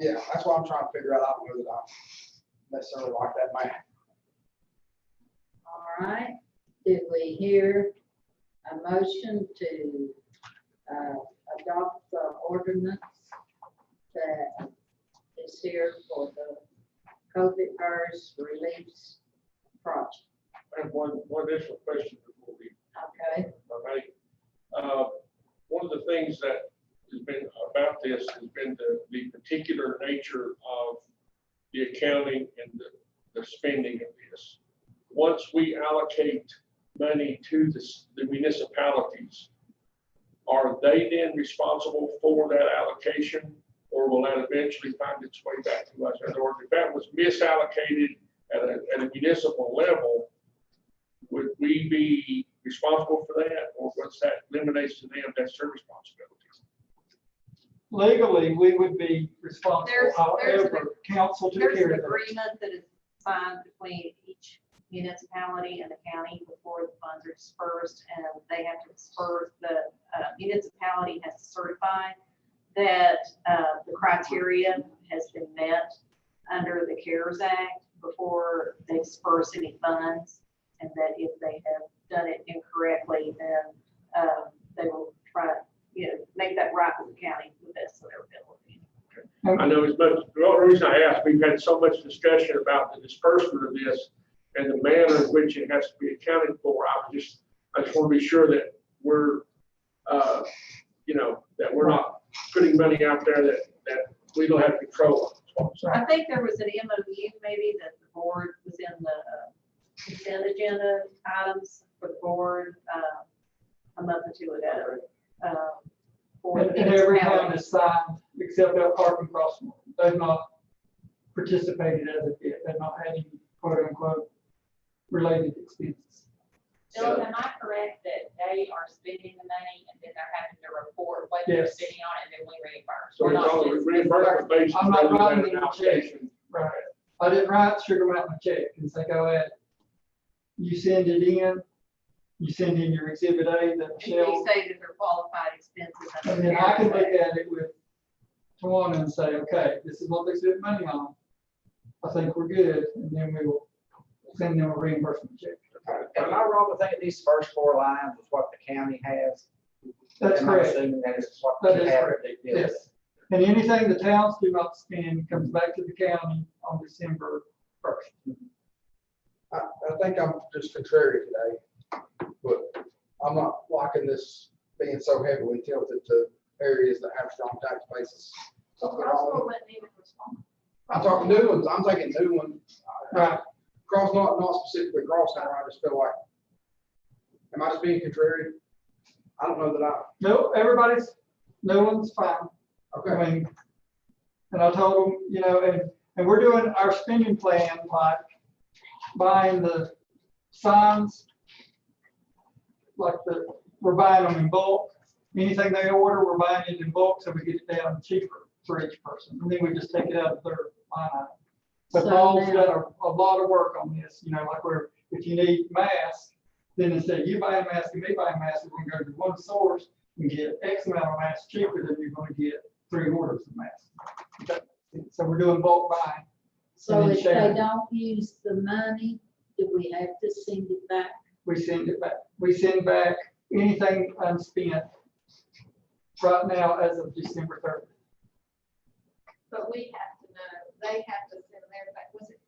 Yeah, that's what I'm trying to figure out. I don't know that I necessarily like that math. All right, did we hear a motion to adopt the ordinance that is here for the COVID virus relief project? I have one additional question before we, Okay, one of the things that has been about this has been the particular nature of the accounting and the spending of this. Once we allocate money to the municipalities, are they then responsible for that allocation, or will that eventually find its way back to us? In other words, if that was misallocated at a municipal level, would we be responsible for that, or what's that eliminates to them, that's their responsibility? Legally, we would be responsible, There's however, council took There's care an of that. agreement that is signed between each municipality and the county before the funds are dispersed, and they have to disperse, the municipality has to certify that the criteria has been met under the CARES Act before they disperse any funds, and that if they have done it incorrectly, then they will try to, make that right with the county to the best of their ability. I know as much, the only reason I asked, we've had so much discussion about the disbursement of this and the manner in which it has to be accounted for. I just want to be sure that we're, that we're not putting money out there that we don't have control of. I think there was an MOU maybe that the board was in the consent agenda items for the board, a month or two ago. For And the every town municipality. is signed, except our park and crosswalk. They've not participated as of yet. They've not had any quote unquote related expenses. Philip, am I correct that they are spending the money and then they're having to report what they're Yes. spending on it and then we reimburse? So We're it's not on a just- reimbursement basis. I'm not rather than writing an any check. allocation. Right. I didn't write Sugar Mountain a check and say, go ahead. You send it in, you send in your exhibit A that If you Michelle, say that they're qualified expenses. and then I can look at it with Tawana and say, okay, this is what they spent money on. I think we're good, and then we will send them a reimbursement check. Am I wrong with thinking these first four lines is what the county has? That's Am I correct. assuming that is what That they is have? correct. They did? Yes. And anything the towns do not spend comes back to the county on December 1st. I think I'm just contrary today, but I'm not liking this being so heavily tilted to areas that have strong tax bases. Crossville wouldn't even respond. I'm talking new ones, I'm taking new ones. Right. Cross, not specifically Crosstown, I just feel like, am I just being contrary? I don't know that No, no one's fine. okay. I mean, and I told them, you know, and we're doing our spending plan, like buying the signs, we're buying them in bulk. Anything they order, we're buying it in bulk, so we get it down cheaper for each person. And then we just take it out of their line item. But So Paul's now- done a lot of work on this, you know, like if you need masks, then instead of you buying a mask and me buying a mask, we're gonna go to one source and get X amount of masks cheaper than you're gonna get 3 orders of masks. So we're doing bulk buying. So And then if they sharing. don't use the money, do we have to send it back? We send it back. We send back anything unspent right now as of December 30th. But we have to know, they have to send their back, was it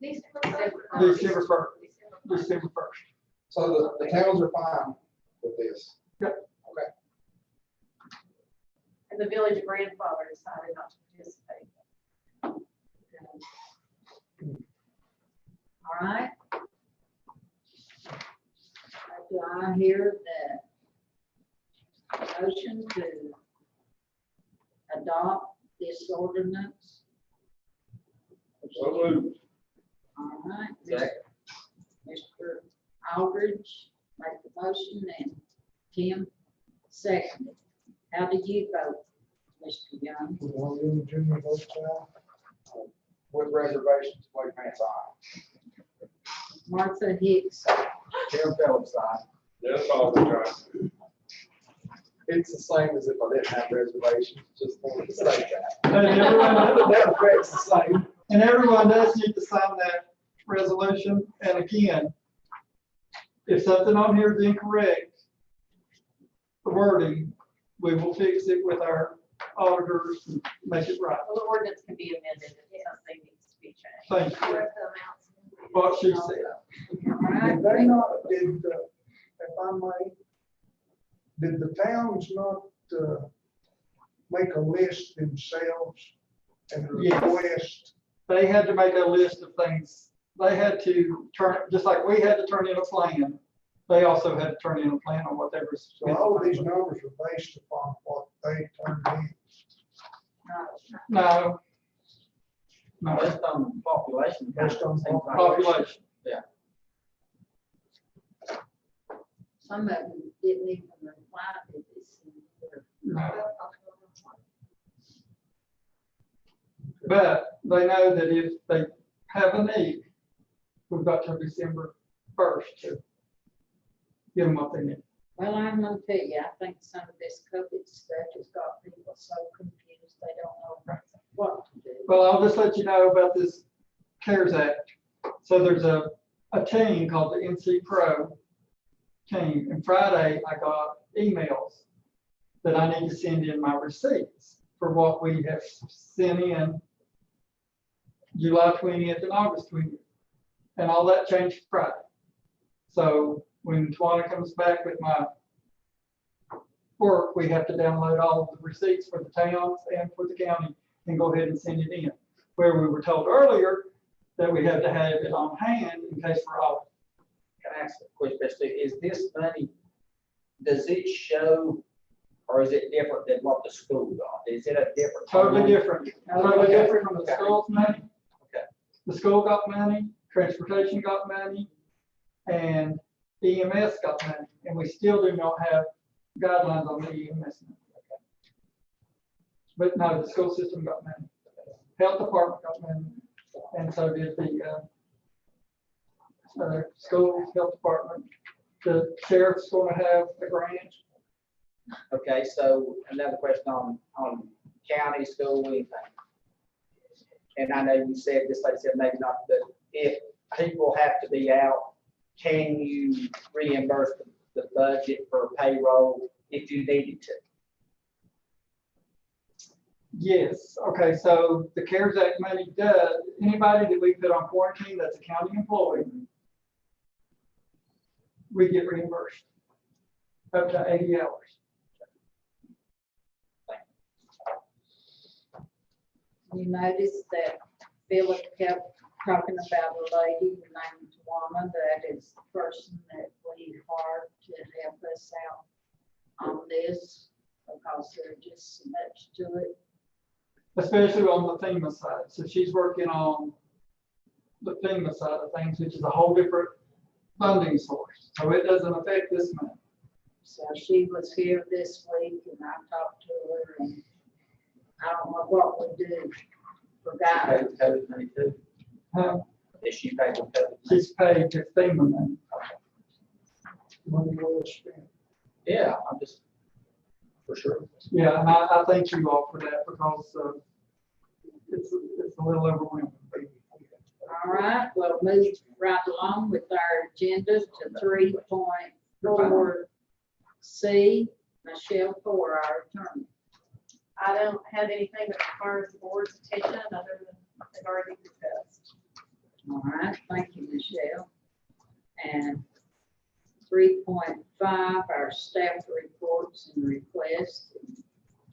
December? December 1st. December first. December 1st. So the towns are fine with this. And the village grandfather decided not to participate. All right? Do I hear the motion to adopt this ordinance? So moved. All right. Second. Mr. Aldridge made the motion and Tim seconded. How did you vote, Mr. Young? With one little junior vote, With reservations, Blake Mance, aye. Martha Hicks, Tim Phillips, aye. That's all we're trying to do. It's the same as if I didn't have reservations, just wanted to say that. And everyone, That affects the same. and everyone does need to sign that resolution. And again, if something on here is incorrect, the wording, we will fix it with our auditors and make it right. Well, the ordinance can be amended if something needs to be changed. Thank you. What the amounts. What she said. all right? Did they not, if I may, did the towns not, make a list themselves and Yes. request? They had to make a list of things. They had to turn, just like we had to turn in a plan, they also had to turn in a plan on what they were. So all of these numbers are based upon what they turned in. No. No, Based on population. Based on seems like- population. Some of them didn't even reply to this. No. But they know that if they have a need, we've got till December 1st to give them what they need. Well, I'm gonna tell you, I think some of this COVID stuff has got people so confused, they don't know what to do. Well, I'll just let you know about this CARES Act. So there's a team called the NC Pro team, and Friday I got emails that I need to send in my receipts for what we have sent in July 20th and August 20th. And all that changed Friday. So when Tawana comes back with my work, we have to download all of the receipts for the towns and for the county and go ahead and send it in. where we were told earlier that we had to have it on hand in case we're off. Can I ask a quick question? Is this money, does it show, or is it different than what the school got? Is it a different? Totally different, totally different from the Okay. school's money. Okay. The school got money, transportation got money, and EMS got money, and we still do not have guidelines on the EMS. money. But no, the school system got money, health department got money, and so did the, school, health department. The sheriff's gonna have a grant. Okay, so another question on county, school, anything. And I know you said, this lady said maybe not, but if people have to be out, can you reimburse the budget for payroll if you needed to? Yes, okay, so the CARES Act money does, anybody that we put on quarantine that's a county employee, we get reimbursed up to 80 hours. You notice that Philip kept talking about a lady named Tawana, that is the person that we hired to help us out on this, because there's just so much to it. Especially on the FEMA side. So she's working on the FEMA side of things, which is a whole different funding source. So it doesn't affect this money. So she was here this week and I talked to her and I don't know what we do. Forgot. Pay the COVID money too? Is she paid the COVID money? She's paid to FEMA money. Money well spent. Yeah, I'm just, for sure. Yeah, and I thank you all for that because it's a little overwhelming. All right, we'll move right along with our agenda to 3.4C. Michelle for our attorney. I don't have anything that requires the board's attention other than what they've already discussed. All right, thank you, Michelle. And 3.5, our staff reports and requests.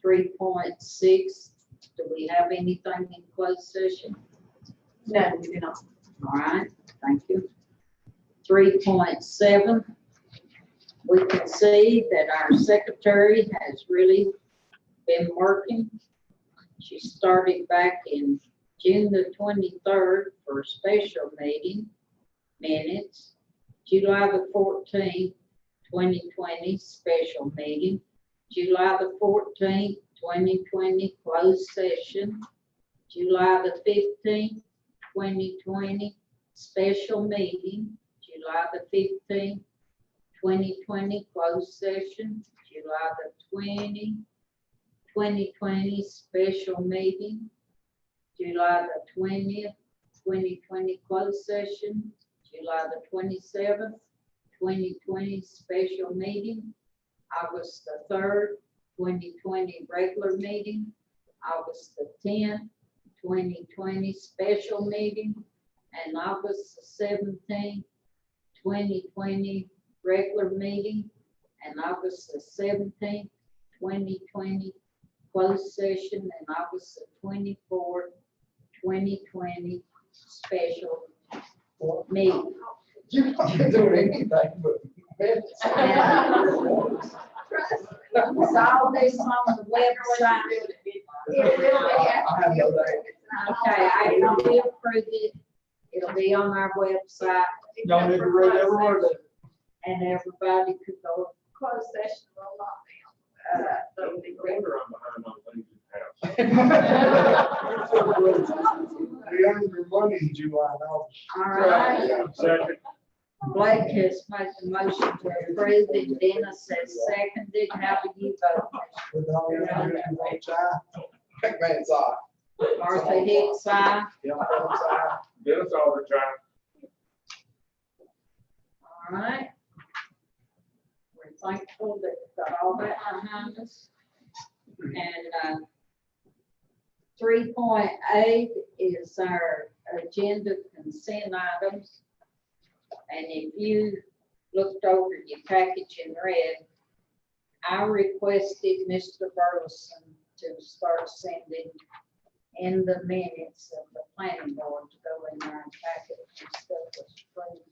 3.6, do we have anything in closed session? No, we do not. All right, thank you. 3.7, we can see that our secretary has really been working. She started back in June the 23rd for a special meeting minutes. July the 14th, 2020 special meeting. July the 14th, 2020 closed session. July the 15th, 2020 special meeting. July the 15th, 2020 closed session. July the 2020 special meeting. July the 20th, 2020 closed session. July the 27th, 2020 special meeting. August the 3rd, 2020 regular meeting. August the 10th, 2020 special meeting. And August the 17th, 2020 regular meeting. And August the 17th, 2020 closed session. And August the 24th, 2020 special meeting. You're not doing anything but. It's all this on the website. It will be after you approve it. Okay, I will approve it. It'll be on our website Y'all need to read every word of it. and everybody could go. Closed session will not No wonder I'm behind on things in the house. We earned your money in July and August. All right. Second. Blake has made the motion to approve it. Dennis has seconded. How do you vote? With all the other votes aye. McMahon's aye. Martha Hicks, aye. Dennis all the time. All right. We're thankful that we've got all that behind us. And 3.8 is our agenda consent items. And if you looked over your package and read, I requested Mr. Burleson to start sending in the minutes of the planning board to go in our packet and stuff was approved.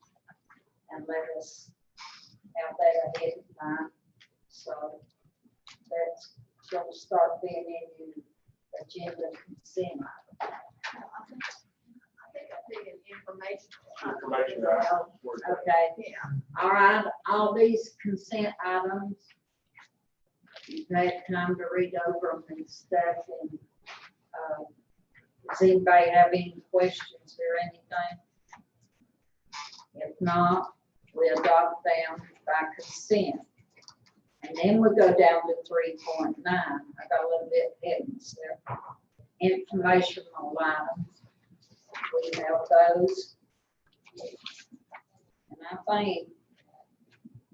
And let us have that ahead of time. So that's going to start being in your agenda consent. I think I put in information. Information. Okay, Yeah. all right, all these consent items, you've had time to read over them and stuff, and, does anybody have any questions or anything? If not, we adopt them by consent. And then we go down to 3.9. I got a little bit hidden there. Informational items. We have those. And I think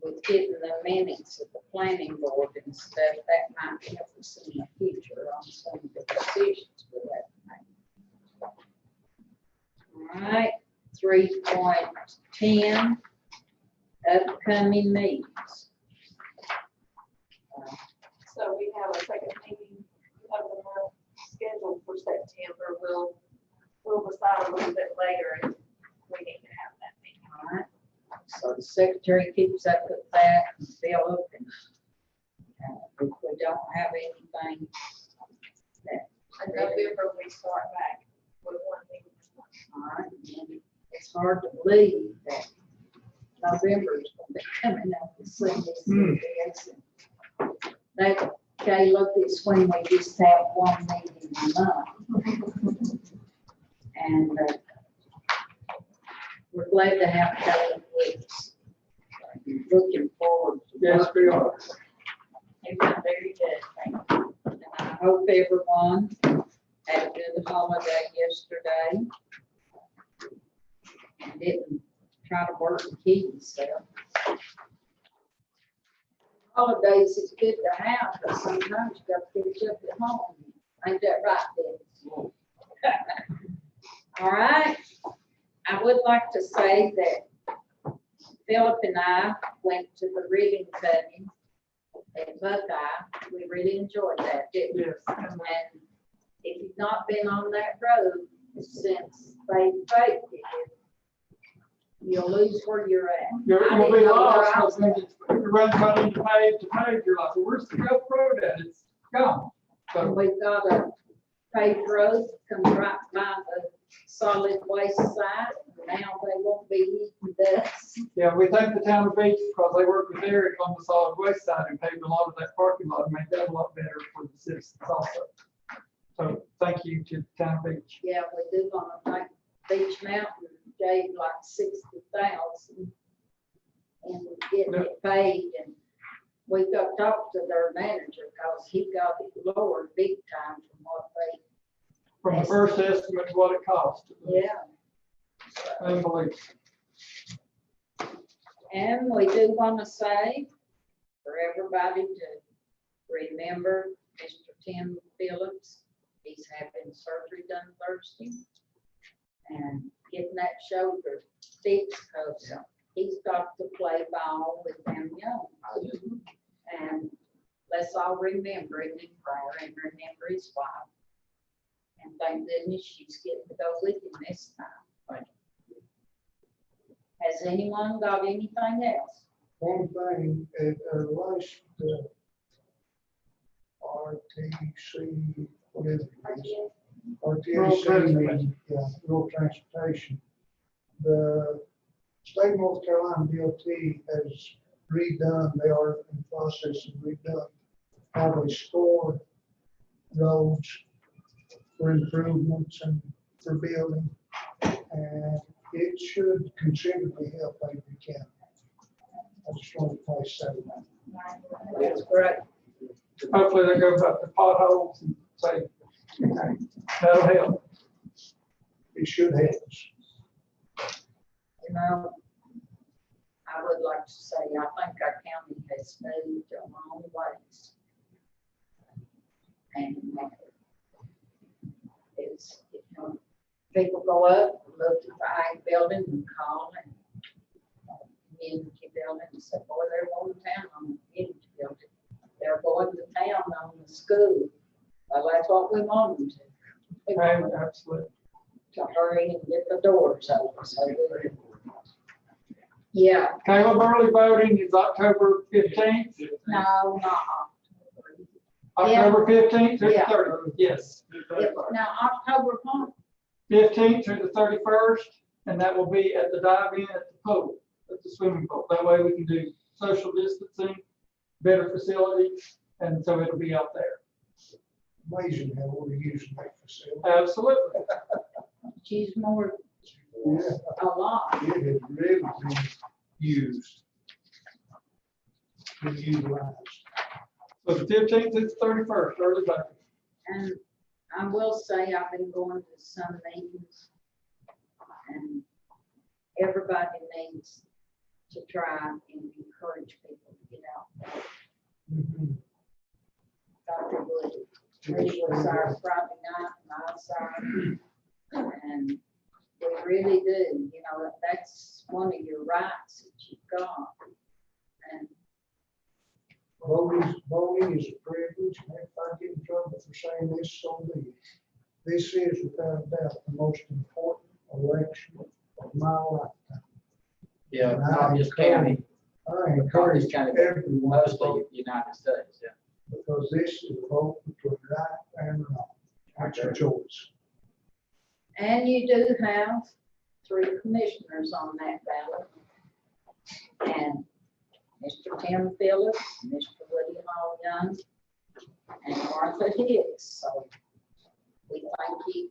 with getting the minutes of the planning board and stuff, that might help us in the future on some of the decisions we have to make. All right, 3.10, upcoming meetings. So we have a second meeting of the month scheduled for September. We'll decide a little bit later if we need to have that meeting. All right, so the secretary keeps up with that and Philip, and if we don't have anything that, In November, we start back with one meeting. all right, and it's hard to believe that November is going to be coming up with some of these things. That, Caleb, is when we just have one meeting a month. And we're glad to have Caleb with us. Looking forward to Yes, that. we are. You've been very good, thank you. And I hope everyone had a good holiday yesterday. And didn't try to work the keys, so. Holidays is good to have, but sometimes you got to catch up at home. Ain't that right, Dennis? All right. I would like to say that Philip and I went to the ribbon cutting at Hvac. We really enjoyed that, didn't we? Yes. And if you've not been on that road since they paved it, you'll lose where you're at. You'll I be didn't know where lost, I was because when you run out into pave, you're like, well, where's the Gulf Road at? It's gone. And So, we've got a paved road, comes right by the solid waste site. Now they won't be eating dust. yeah, we thank the town of Beach because they worked with Eric on the solid waste side and paved a lot of that parking lot and made that a lot better for the citizens also. So thank you to the town of Beach. Yeah, we do want to thank Beach Mountain, gave like 60,000 and getting it paid. And we got talked to their manager because he got it lowered big time from what they, From the first estimate, what it cost. yeah. Unbelievable. And we do want to say for everybody to remember Mr. Tim Phillips. He's having surgery done Thursday and getting that shoulder fixed because he's got to play ball with them young. And let's all remember him in prayer and remember his wife. And thank goodness she's getting to go with him this time. Has anyone got anything else? One thing, at our last RTC, what is it? RTC meeting, yeah, rural transportation. The state of North Carolina DOT has redone, they are in the process of redone how they score roads for improvements and for building. And it should considerably help Avery County. I just want to place that in. That's great. Hopefully they go up the potholes and say, okay, that'll help. It should help us. You know, I would like to say, I think our county has moved a long ways. And it's, you know, people go up, look at the ag building and call and community building and say, boy, they're going to town on the community building. They're going to town on the school. Well, that's what we want them to. people Absolutely. to hurry and get the doors open. So we- yeah, Caleb, early voting is October 15th, no, not October 15th through the Yeah. 30th, yes. now October one. 15th through the 31st, and that will be at the dive-in at the pool, at the swimming pool. That way we can do social distancing, better facilities, and so it'll be out there. Amazing how we're using that facility. Absolutely. She's more, Yeah, a lot. it has really been used. Been utilized. So the 15th to the 31st, early voting. And I will say, I've been going to some meetings, and everybody needs to try and encourage people to get out. Mhm. Dr. Woody was our Friday night, my side, and we really do, you know, that's one of your rights that you've got. And Voting is a privilege, and if I get in trouble for saying this, so be it. This is without a doubt the most important election of my lifetime. Yeah, And I not just county, I not encourage just county, but everyone to mostly vote, United States, yeah. because this is a vote between right and wrong. That's your choice. And you do have 3 commissioners on that ballot. And Mr. Tim Phillips, Mr. Woody Hall Young, and Martha Hicks. So we thank you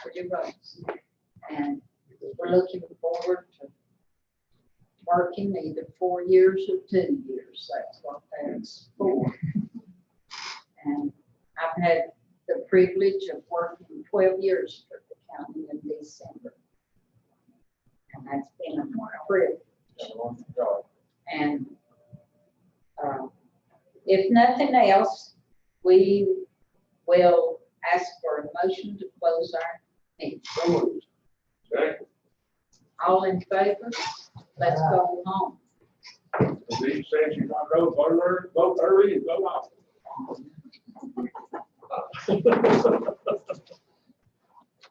for your votes. And we're looking forward to working either 4 years or 2 years. That's what that's for. And I've had the privilege of working 12 years for the county in December. And that's been a privilege. And if nothing else, we will ask for a motion to close our meeting. Okay, All in favor? Let's go home. Steve says you want to vote early and go out.